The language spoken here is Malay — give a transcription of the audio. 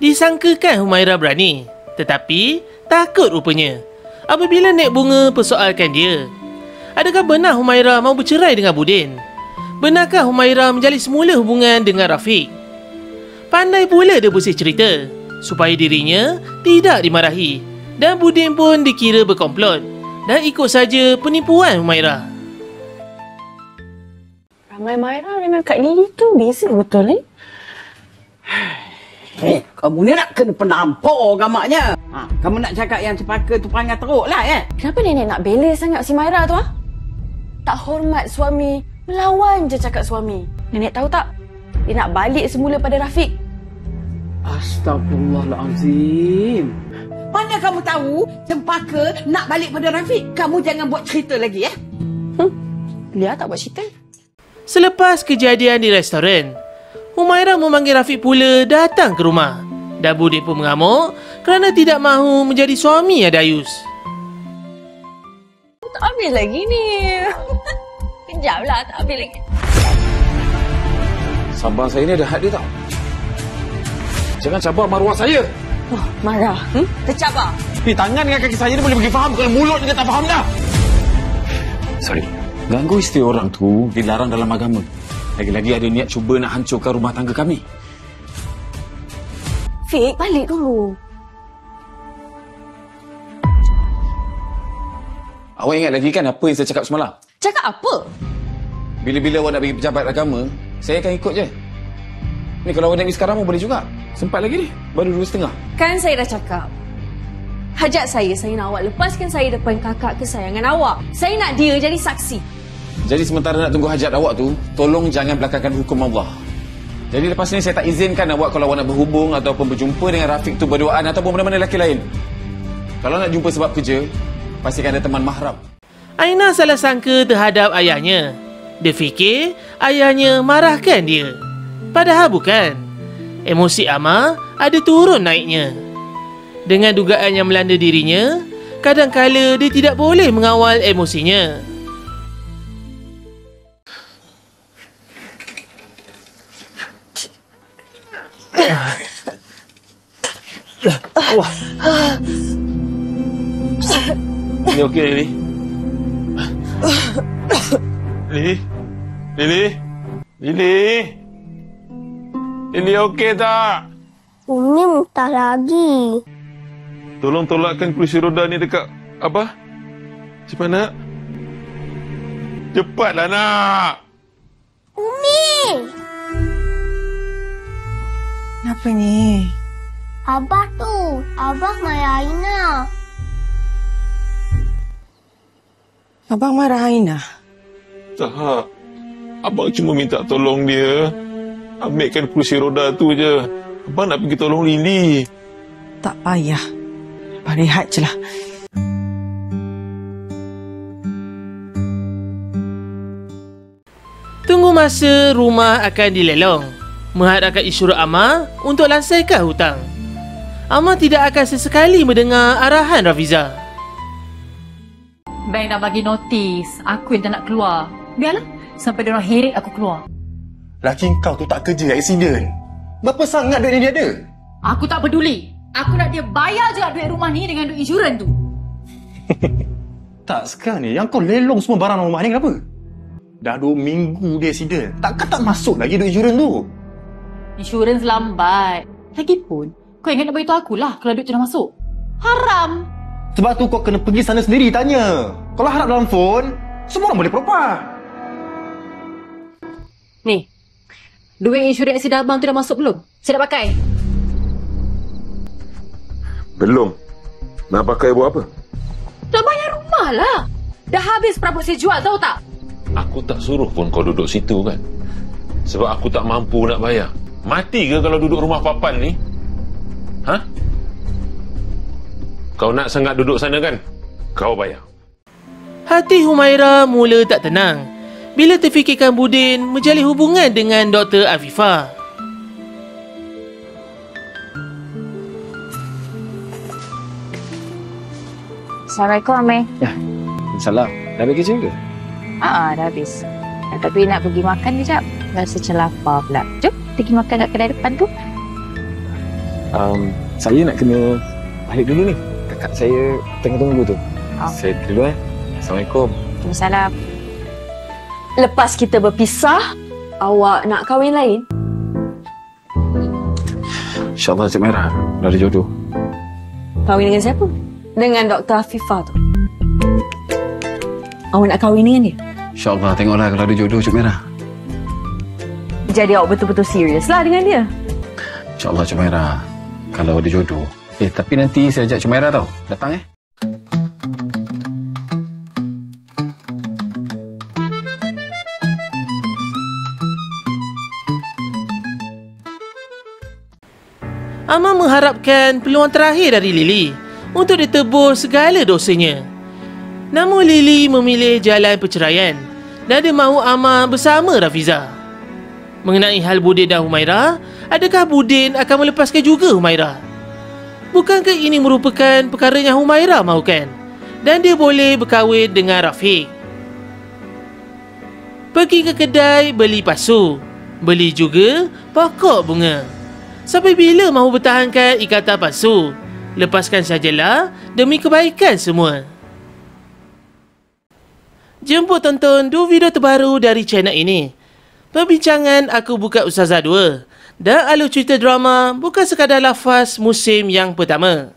Disangkakan Humairah berani, tetapi takut rupanya apabila Nek Bunga persoalkan dia. Adakah benar Humairah mahu bercerai dengan Budin? Benarkah Humairah menjalin semula hubungan dengan Rafiq? Pandai pula dia bersih cerita supaya dirinya tidak dimarahi, dan Budin pun dikira berkomplot dan ikut saja penipuan Humairah. Ramai Humairah dengan Kak Lily tu beza betul ni. Kamu ni nak kena penampar gamaknya. Kamu nak cakap yang cepaka tu perangai teruk lah Kenapa nenek nak bela sangat si Humairah tu Tak hormat suami, melawan je cakap suami. Nenek tahu tak? Dia nak balik semula pada Rafiq. Astagfirullahalazim. Mana kamu tahu cempaka nak balik pada Rafiq? Kamu jangan buat cerita lagi Dia tak buat cerita. Selepas kejadian di restoran, Humairah memanggil Rafiq pula datang ke rumah, dan Budin pun mengamuk kerana tidak mahu menjadi suami Dayus. Tak habis lagi ni. Kejap lah, tak habis lagi. Sambang saya ni ada had dia tau. Jangan cabar maruah saya. Marah. Tercabar. Tangan dengan kaki saya ni boleh bagi faham. Kalau mulut dia tak faham dah. Sorry. Ganggu isteri orang tu dilarang dalam agama. Lagi-lagi ada niat cuba nak hancurkan rumah tangga kami. Fik, balik dulu. Awak ingat lagi kan apa yang saya cakap semalam? Cakap apa? Bila-bila awak nak pergi pejabat agama, saya akan ikut je. Ni kalau awak nak pergi sekarang pun boleh juga. Sempat lagi ni. Baru 2.30. Kan saya dah cakap. Hajat saya nak awak lepaskan saya depan kakak kesayangan awak. Saya nak dia jadi saksi. Jadi sementara nak tunggu hajat awak tu, tolong jangan belakangkan hukum Allah. Jadi lepas ni saya tak izinkan awak kalau awak nak berhubung ataupun berjumpa dengan Rafiq tu berduaan ataupun mana-mana lelaki lain. Kalau nak jumpa sebab kerja, pastikan ada teman mahram. Aina salah sangka terhadap ayahnya. Dia fikir ayahnya marahkan dia. Padahal bukan. Emosi Amar ada turun naiknya. Dengan dugaan yang melanda dirinya, kadang-kala dia tidak boleh mengawal emosinya. Wah. Ni okey, Lily? Lily? Lily? Lily? Lily okey tak? Umi muntah lagi. Tolong tolakkan kerusi roda ni dekat Abah. Cepat nak. Cepatlah nak. Umi! Kenapa ni? Abah tu. Abah marah Aina. Abang marah Aina? Tak. Abang cuma minta tolong dia. Ambilkan kerusi roda tu je. Abang nak pergi tolong Lily. Tak payah. Abang rehat je lah. Tunggu masa rumah akan dilelong, menghadapkan isyarat Amar untuk lansaikan hutang. Amar tidak akan sesekali mendengar arahan Rafiza. Bank dah bagi notis. Aku yang tak nak keluar. Biarlah. Sampai diorang heret aku keluar. Laki kau tu tak kerja accident. Berapa sangat duit ni dia ada? Aku tak peduli. Aku nak dia bayar je duit rumah ni dengan duit insurans tu. Tak, sekarang ni yang kau lelong semua barang rumah ni kenapa? Dah 2 minggu dia accident. Takkan tak masuk lagi duit insurans tu? Insurans lambat. Lagipun, kau ingat nak beritahu akulah kalau duit tu dah masuk. Haram. Sebab tu kau kena pergi sana sendiri tanya. Kalau harap dalam phone, semua orang boleh propah. Ni, duit insurans accident abang tu dah masuk belum? Saya dah pakai. Belum. Nak pakai buat apa? Dah bayar rumah lah. Dah habis perabot saya jual, tahu tak? Aku tak suruh pun kau duduk situ kan. Sebab aku tak mampu nak bayar. Mati ke kalau duduk rumah papan ni? Ha? Kau nak sangat duduk sana kan? Kau bayar. Hati Humairah mula tak tenang bila terfikirkan Budin menjalin hubungan dengan Dr. Afifah. Assalamualaikum, Amir. Ya. Salam. Dah habis kerja ke? Dah habis. Tapi nak pergi makan kejap. Rasa macam lapar pula. Jom, pergi makan kat kedai depan tu. Saya nak kena balik dulu ni. Kakak saya tengah tunggu tu. Saya dulu Assalamualaikum. Waalaikumsalam. Lepas kita berpisah, awak nak kahwin lain? InsyaAllah Cik Maira dah ada jodoh. Kahwin dengan siapa? Dengan Dr. Afifah tu. Awak nak kahwin dengan dia? InsyaAllah tengoklah kalau ada jodoh Cik Maira. Jadi awak betul-betul serius lah dengan dia? InsyaAllah Cik Maira kalau ada jodoh. Tapi nanti saya ajak Cik Maira tau. Datang Amar mengharapkan peluang terakhir dari Lily untuk ditebus segala dosanya. Namun Lily memilih jalan perceraian dan dia mahu Amar bersama Rafiza. Mengenai hal Budin dan Humaira, adakah Budin akan melepaskan juga Humaira? Bukankah ini merupakan perkara yang Humaira mahukan dan dia boleh berkahwin dengan Rafiq? Pergi ke kedai beli pasu, beli juga pokok bunga. Sampai bila mahu bertahankan ikatan pasu? Lepaskan sajalah demi kebaikan semua. Jemput tonton 2 video terbaru dari channel ini. Perbincangan Aku Bukan Ustazah 2 dan alur cerita drama bukan sekadar lafaz musim yang pertama.